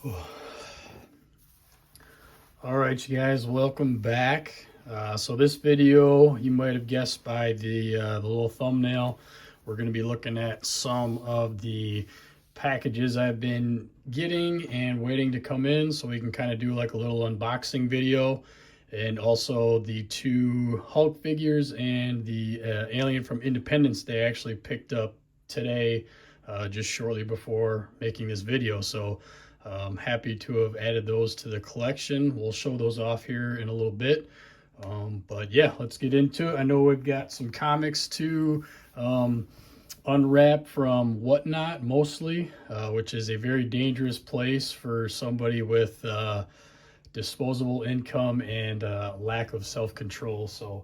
All right, you guys, welcome back. So this video, you might have guessed by the little thumbnail, we're going to be looking at some of the packages I've been getting and waiting to come in, so we can kind of do like a little unboxing video, and also the two Hulk figures and the alien from Independence Day I actually picked up today, just shortly before making this video. So I'm happy to have added those to the collection. We'll show those off here in a little bit. But yeah, let's get into it. I know we've got some comics to unwrap from WhatNot mostly, which is a very dangerous place for somebody with disposable income and lack of self-control. So,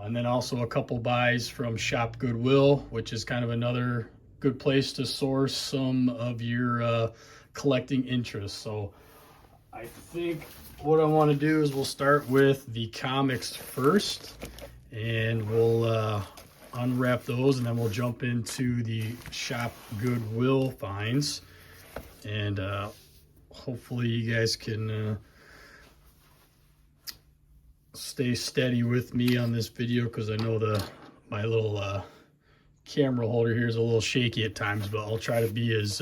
and then also a couple buys from Shop GoodWill, which is kind of another good place to source some of your collecting interests. So I think what I want to do is we'll start with the comics first, and we'll unwrap those, and then we'll jump into the Shop GoodWill finds. And hopefully you guys can stay steady with me on this video, because I know my little camera holder here is a little shaky at times, but I'll try to be as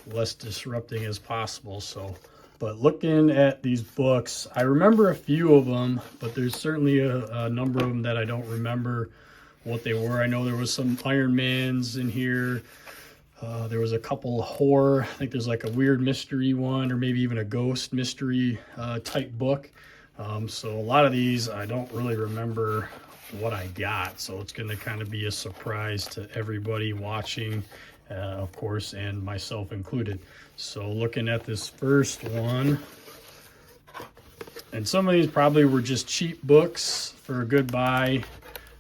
less disrupting as possible. So, but looking at these books, I remember a few of them, but there's certainly a number of them that I don't remember what they were. I know there was some Iron Mans in here. There was a couple horror. I think there's like a weird mystery one, or maybe even a ghost mystery type book. So a lot of these I don't really remember what I got, so it's going to kind of be a surprise to everybody watching, of course, and myself included. So looking at this first one, and some of these probably were just cheap books for a good buy.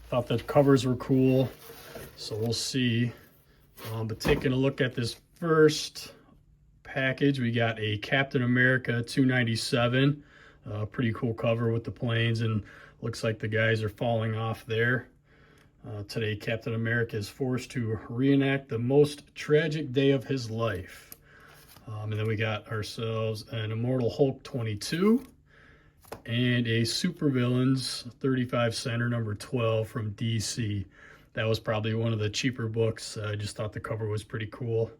Thought the covers were cool, so we'll see. But taking a look at this first package, we got a Captain America 297. Pretty cool cover with the planes, and looks like the guys are falling off there. Today, Captain America is forced to reenact the most tragic day of his life. And then we got ourselves an Immortal Hulk 22 and a Supervillains 35 center number 12 from DC. That was probably one of the cheaper books. I just thought the cover was pretty cool.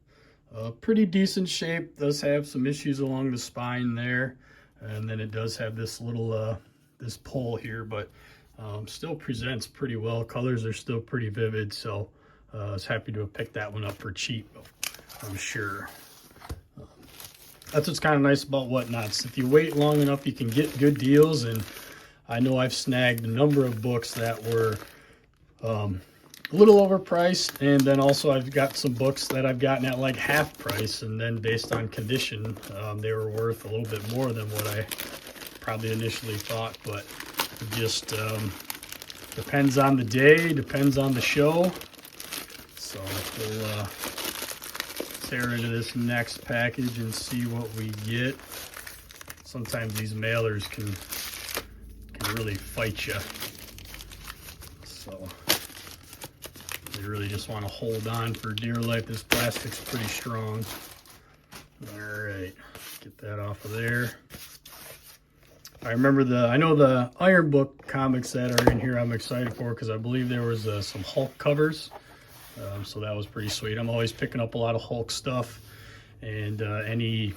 Pretty decent shape. Does have some issues along the spine there. And then it does have this little this pull here, but still presents pretty well. Colors are still pretty vivid, so I was happy to have picked that one up for cheap, I'm sure. That's what's kind of nice about WhatNots. If you wait long enough, you can get good deals, and I know I've snagged a number of books that were a little overpriced, and then also I've got some books that I've gotten at like half price, and then based on condition, they were worth a little bit more than what I probably initially thought. But it just depends on the day, depends on the show. So we'll tear into this next package and see what we get. Sometimes these mailers can really fight you, so you really just want to hold on for dear life. This plastic's pretty strong. All right, get that off of there. I know the Iron Book comics that are in here I'm excited for, because I believe there was some Hulk covers. So that was pretty sweet. I'm always picking up a lot of Hulk stuff, and any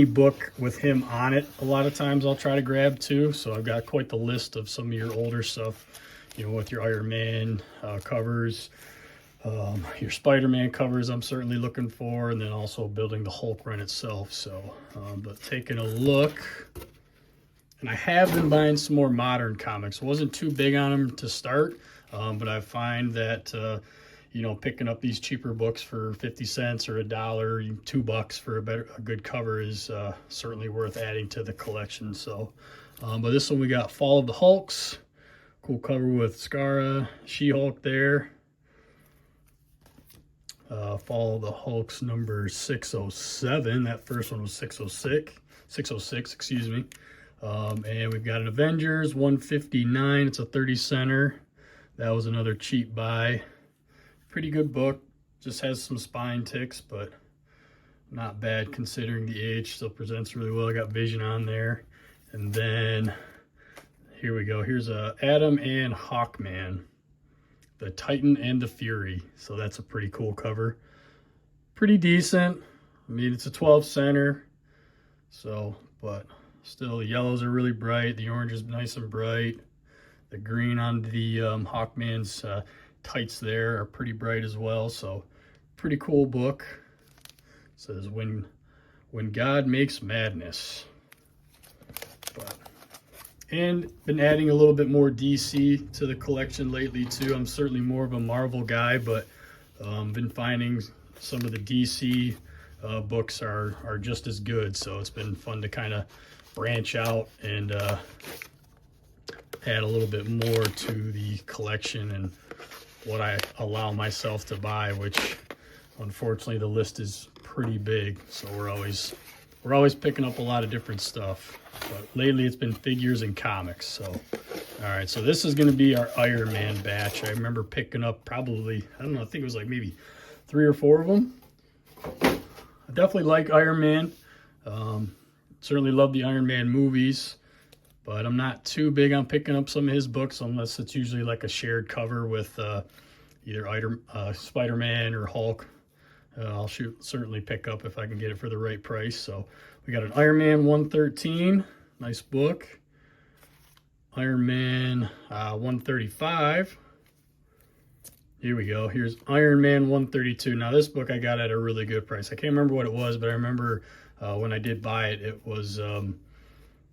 book with him on it, a lot of times I'll try to grab too. So I've got quite the list of some of your older stuff, you know, with your Iron Man covers, your Spider-Man covers I'm certainly looking for, and then also building the Hulk run itself. So, but taking a look, and I have been buying some more modern comics. Wasn't too big on them to start, but I find that, you know, picking up these cheaper books for 50 cents or $1, $2 for a good cover is certainly worth adding to the collection. So, but this one we got Fall of the Hulks. Cool cover with Skara, She-Hulk there. Fall of the Hulks number 607. That first one was 606, excuse me. And we've got an Avengers 159. It's a 30 center. That was another cheap buy. Pretty good book. Just has some spine ticks, but Not bad considering the age, still presents really well. I got Vision on there. And then here we go. Here's Adam and Hawkman, the Titan and the Fury. So that's a pretty cool cover. Pretty decent. I mean, it's a 12 center. So, but still the yellows are really bright. The orange is nice and bright. The green on the Hawkman's tights there are pretty bright as well. So pretty cool book. It says when God makes madness. And been adding a little bit more DC to the collection lately too. I'm certainly more of a Marvel guy, but been finding some of the DC books are just as good. So it's been fun to kind of branch out and add a little bit more to the collection and what I allow myself to buy, which unfortunately the list is pretty big. So we're always picking up a lot of different stuff. But lately it's been figures and comics. So, all right, so this is going to be our Iron Man batch. I remember picking up probably, I don't know, I think it was like maybe 3 or 4 of them. I definitely like Iron Man. Certainly love the Iron Man movies, but I'm not too big on picking up some of his books unless it's usually like a shared cover with either Spider-Man or Hulk. I'll certainly pick up if I can get it for the right price. So we got an Iron Man 113, nice book. Iron Man 135. Here we go. Here's Iron Man 132. Now this book I got at a really good price. I can't remember what it was, but I remember when I did buy it, it was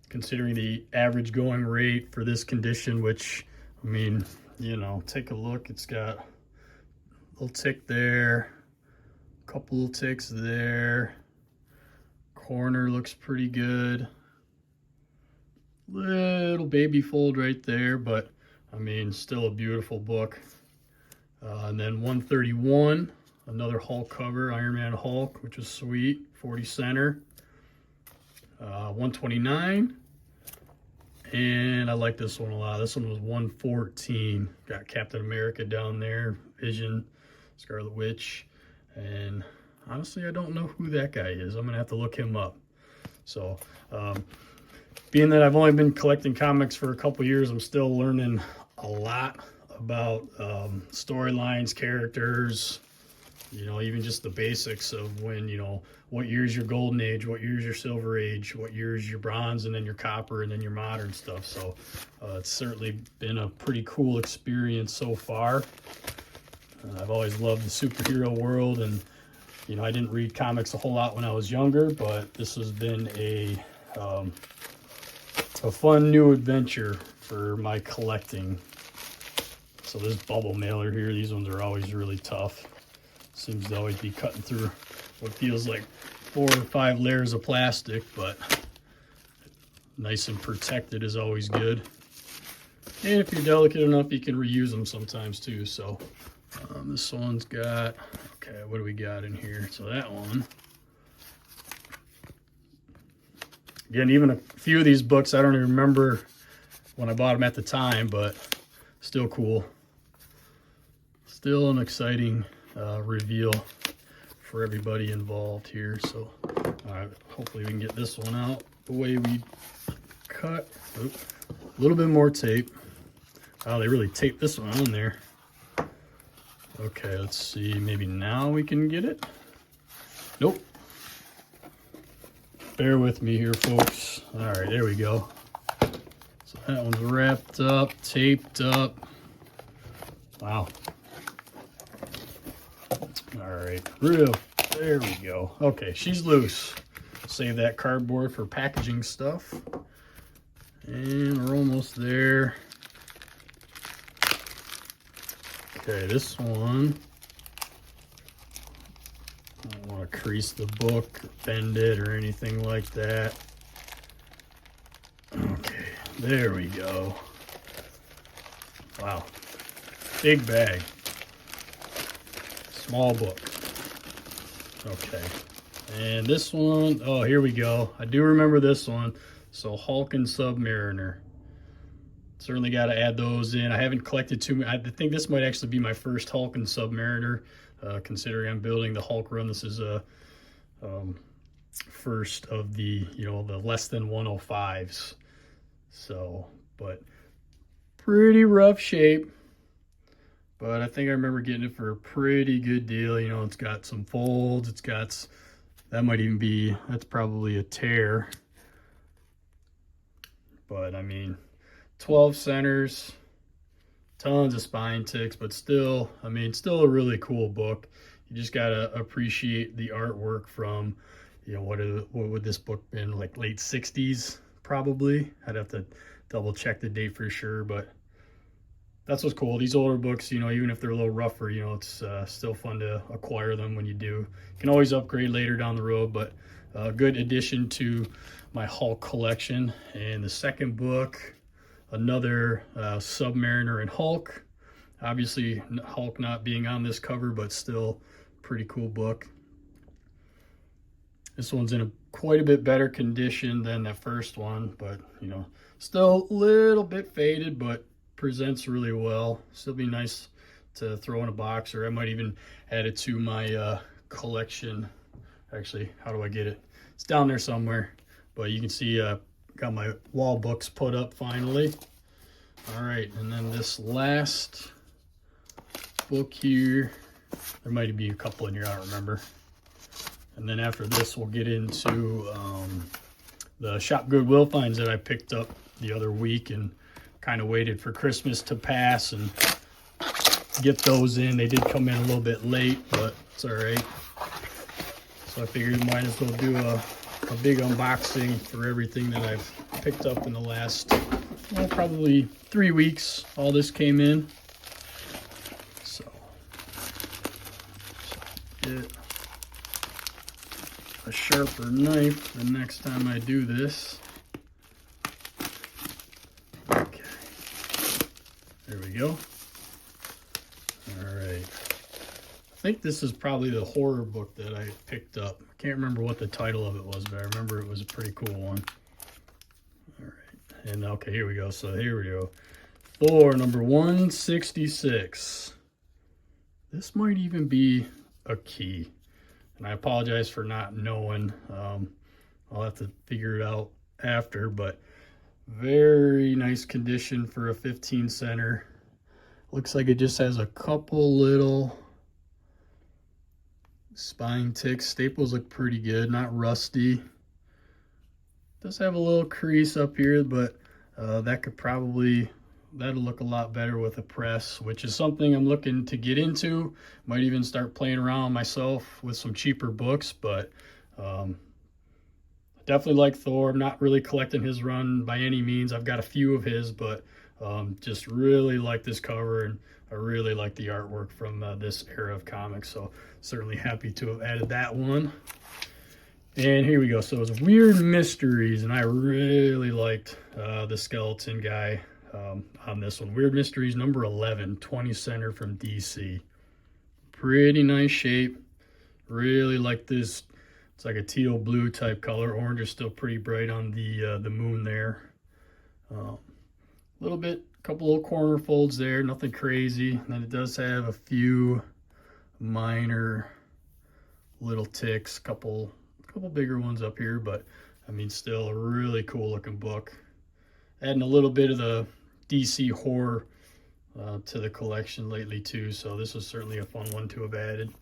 considering the average going rate for this condition, which, I mean, you know, take a look. It's got a little tick there. Couple little ticks there. Corner looks pretty good. Little baby fold right there, but I mean, still a beautiful book. And then 131, another Hulk cover, Iron Man Hulk, which is sweet, 40 center. 129, and I like this one a lot. This one was 114. Got Captain America down there, Vision, Scarlet Witch. And honestly, I don't know who that guy is. I'm gonna have to look him up. So being that I've only been collecting comics for a couple years, I'm still learning a lot about storylines, characters, you know, even just the basics of when, you know, what year's your golden age, what year's your silver age, what year's your bronze, and then your copper, and then your modern stuff. So it's certainly been a pretty cool experience so far. I've always loved the superhero world, and you know, I didn't read comics a whole lot when I was younger, but this has been a fun new adventure for my collecting. So this bubble mailer here, these ones are always really tough. Seems to always be cutting through what feels like 4 or 5 layers of plastic, but nice and protected is always good. And if you're delicate enough, you can reuse them sometimes too. So this one's got, okay, what do we got in here? So that one, again, even a few of these books, I don't even remember when I bought them at the time, but still cool. Still an exciting reveal for everybody involved here. So, all right, hopefully we can get this one out the way we cut. Oop, a little bit more tape. Oh, they really taped this one on there. Okay, let's see. Maybe now we can get it. Nope. Bear with me here, folks. All right, there we go. So that one's wrapped up, taped up. Wow. All right, there we go. Okay, she's loose. Save that cardboard for packaging stuff. And we're almost there. Okay, this one, I don't want to crease the book, or bend it, or anything like that. Okay, there we go. Wow, big bag. Small book. Okay, and this one, oh, here we go. I do remember this one. So Hulk and Submariner. Certainly got to add those in. I haven't collected too many. I think this might actually be my first Hulk and Submariner, considering I'm building the Hulk run. This is first of the, you know, the less than 105s. So, but pretty rough shape. But I think I remember getting it for a pretty good deal. You know, it's got some folds. It's got, that might even be, that's probably a tear. But I mean, 12 centers, tons of spine ticks, but still, I mean, still a really cool book. You just gotta appreciate the artwork from, you know, what would this book been, like late 60s probably. I'd have to double check the date for sure, but that's what's cool. These older books, you know, even if they're a little rougher, you know, it's still fun to acquire them when you do. You can always upgrade later down the road, but a good addition to my Hulk collection. And the second book, another Submariner and Hulk. Obviously, Hulk not being on this cover, but still pretty cool book. This one's in quite a bit better condition than that first one, but, you know, still a little bit faded, but presents really well. Still be nice to throw in a box, or I might even add it to my collection. Actually, how do I get it? It's down there somewhere, but you can see got my wall books put up finally. All right, and then this last book here, there might be a couple in here, I don't remember. And then after this, we'll get into the Shop Goodwill finds that I picked up the other week and kind of waited for Christmas to pass and get those in. They did come in a little bit late, but it's all right. So I figured I might as well do a big unboxing for everything that I've picked up in the last, well, probably 3 weeks. All this came in. So get a sharper knife the next time I do this. Okay, there we go. All right, I think this is probably the horror book that I picked up. I can't remember what the title of it was, but I remember it was a pretty cool one. All right, and okay, here we go. So here we go. Thor number 166. This might even be a key. And I apologize for not knowing. I'll have to figure it out after, but very nice condition for a 15 center. Looks like it just has a couple little spine ticks. Staples look pretty good, not rusty. Does have a little crease up here, but that'll look a lot better with a press, which is something I'm looking to get into. Might even start playing around myself with some cheaper books, but definitely like Thor. I'm not really collecting his run by any means. I've got a few of his, but just really like this cover, and I really like the artwork from this era of comics. So certainly happy to have added that one. And here we go. So it's Weird Mysteries, and I really liked the skeleton guy on this one. Weird Mysteries number 11, 20 center from DC. Pretty nice shape. Really like this. It's like a teal blue type color. Orange is still pretty bright on the moon there. Little bit, couple little corner folds there, nothing crazy. And then it does have a few minor little ticks, couple bigger ones up here, but I mean, still a really cool looking book. Adding a little bit of the DC horror to the collection lately too, so this was certainly a fun one to have added.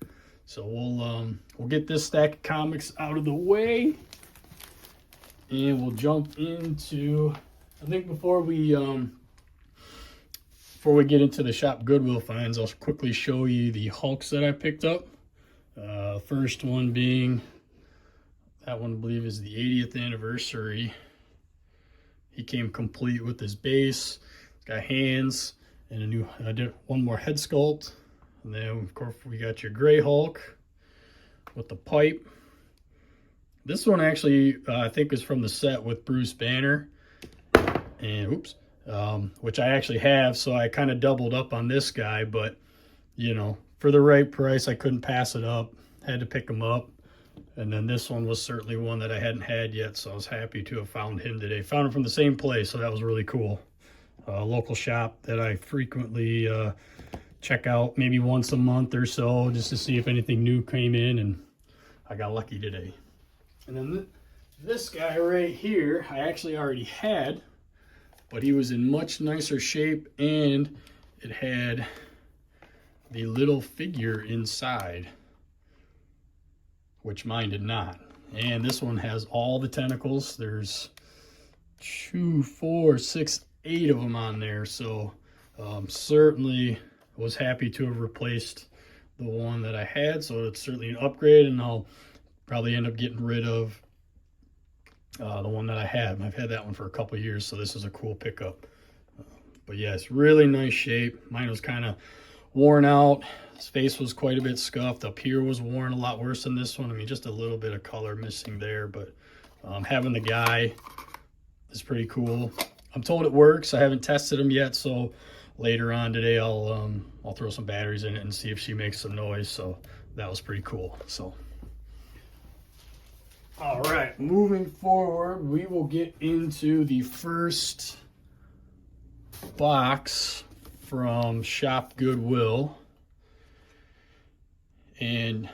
So we'll get this stack of comics out of the way, and we'll jump into, I think before we get into the Shop Goodwill finds, I'll quickly show you the Hulks that I picked up. First one being, that one I believe is the 80th anniversary. He came complete with his base. He's got hands and a new, I did one more head sculpt. And then of course we got your gray Hulk with the pipe. This one actually I think is from the set with Bruce Banner. And oops, which I actually have, so I kind of doubled up on this guy, but you know, for the right price I couldn't pass it up. Had to pick him up. And then this one was certainly one that I hadn't had yet, so I was happy to have found him today. Found him from the same place, so that was really cool. Local shop that I frequently check out maybe once a month or so, just to see if anything new came in. And I got lucky today. And then this guy right here, I actually already had, but he was in much nicer shape, and it had the little figure inside, which mine did not. And this one has all the tentacles. There's 2, 4, 6, 8 of them on there. So certainly was happy to have replaced the one that I had. So it's certainly an upgrade, and I'll probably end up getting rid of the one that I have. I've had that one for a couple of years, so this is a cool pickup. But yeah, it's really nice shape. Mine was kind of worn out. His face was quite a bit scuffed. Up here was worn a lot worse than this one. I mean, just a little bit of color missing there, but having the guy is pretty cool. I'm told it works. I haven't tested them yet, so later on today I'll throw some batteries in it and see if she makes some noise. So that was pretty cool. So all right, moving forward, we will get into the first box from Shop GoodWill. And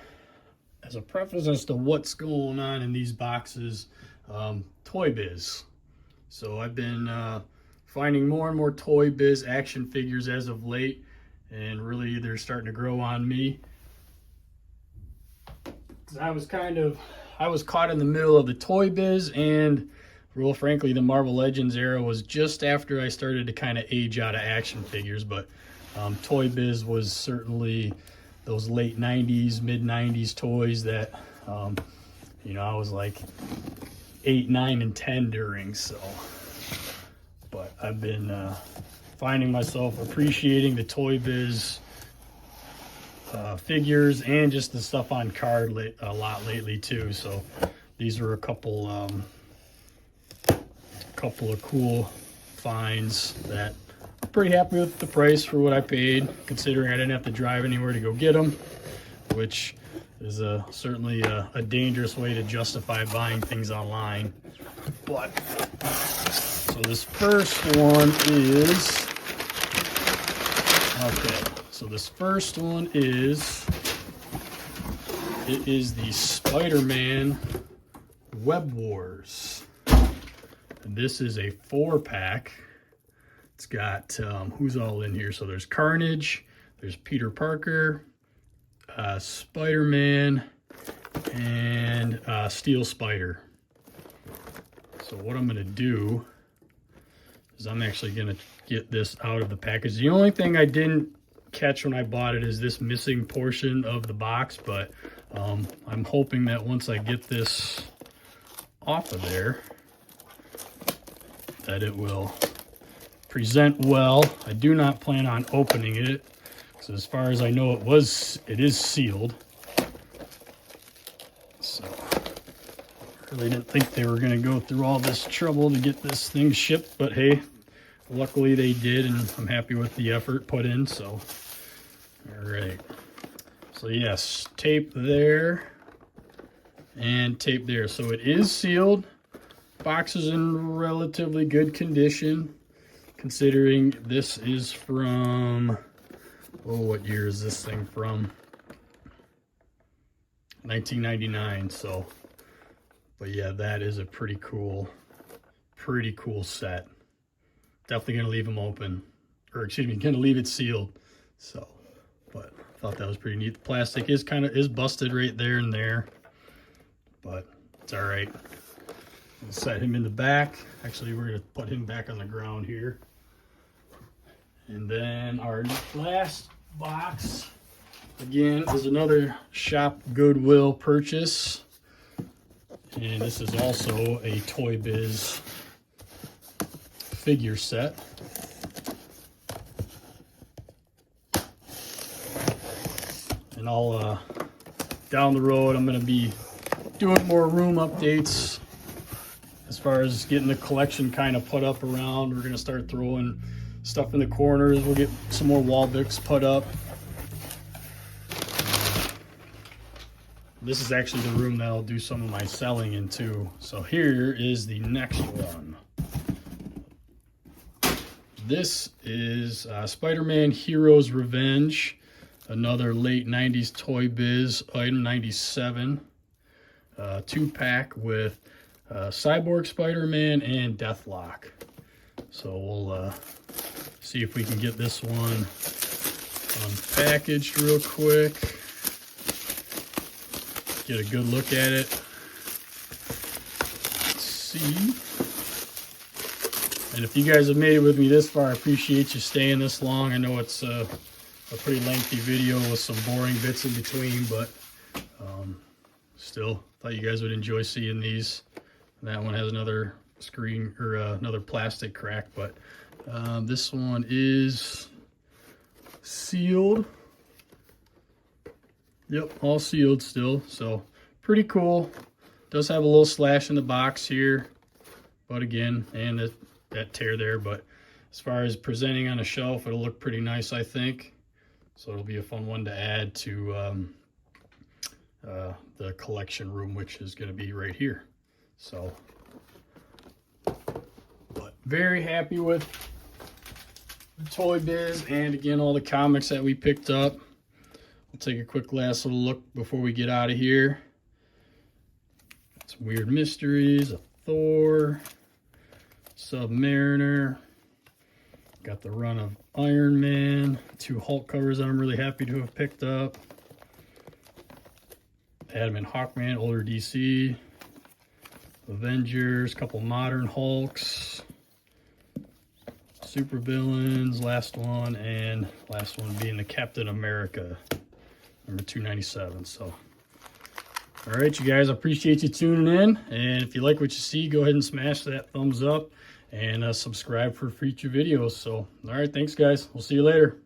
as a preface as to what's going on in these boxes, Toy Biz. So I've been finding more and more Toy Biz action figures as of late, and really they're starting to grow on me. I was caught in the middle of the Toy Biz, and real frankly, the Marvel Legends era was just after I started to kind of age out of action figures. But Toy Biz was certainly those late 90s, mid 90s toys that, you know, I was like 8, 9, and 10 during. So, but I've been finding myself appreciating the Toy Biz figures and just the stuff on card a lot lately too. So these are a couple of cool finds that I'm pretty happy with the price for what I paid, considering I didn't have to drive anywhere to go get them, which is certainly a dangerous way to justify buying things online. But so this first one is okay. So this first one is the Spider-Man Web Wars. And this is a 4-pack. It's got who's all in here? So there's Carnage, there's Peter Parker, Spider-Man, and Steel Spider. So what I'm gonna do is I'm actually gonna get this out of the package. The only thing I didn't catch when I bought it is this missing portion of the box, but I'm hoping that once I get this off of there, that it will present well. I do not plan on opening it, so as far as I know, it is sealed. So I really didn't think they were going to go through all this trouble to get this thing shipped, but hey, luckily they did, and I'm happy with the effort put in. So all right, so yes, tape there and tape there. So it is sealed. Box is in relatively good condition, considering this is from, oh, what year is this thing from? 1999. So, but yeah, that is a pretty cool set. Definitely gonna leave them open, or excuse me, gonna leave it sealed. So, but I thought that was pretty neat. The plastic is busted right there and there, but it's all right. We'll set him in the back. Actually, we're gonna put him back on the ground here. And then our last box, again, is another Shop GoodWill purchase. And this is also a Toy Biz figure set. And I'll, down the road, I'm gonna be doing more room updates. As far as getting the collection kind of put up around, we're gonna start throwing stuff in the corners. We'll get some more wall books put up. This is actually the room that I'll do some of my selling in too. So here is the next one. This is Spider-Man Heroes Revenge, another late 90s Toy Biz item, 97. 2-pack with Cyborg Spider-Man and Deathlock. So we'll see if we can get this one unpackaged real quick. Get a good look at it. Let's see. And if you guys have made it with me this far, I appreciate you staying this long. I know it's a pretty lengthy video with some boring bits in between, but still thought you guys would enjoy seeing these. And that one has another screen or another plastic crack, but this one is sealed. Yep, all sealed still, so pretty cool. Does have a little slash in the box here, but again, and that tear there, but as far as presenting on a shelf, it'll look pretty nice, I think. So it'll be a fun one to add to the collection room, which is going to be right here. So, but very happy with the Toy Biz, and again, all the comics that we picked up. We'll take a quick last little look before we get out of here. Some Weird Mysteries, a Thor, Submariner. Got the run of Iron Man, 2 Hulk covers that I'm really happy to have picked up. Adam and Hawkman, older DC. Avengers, couple modern Hulks. Super Villains, last one, and last one being the Captain America, number 297. So, all right, you guys, I appreciate you tuning in. And if you like what you see, go ahead and smash that thumbs up and subscribe for future videos. So, all right, thanks, guys. We'll see you later.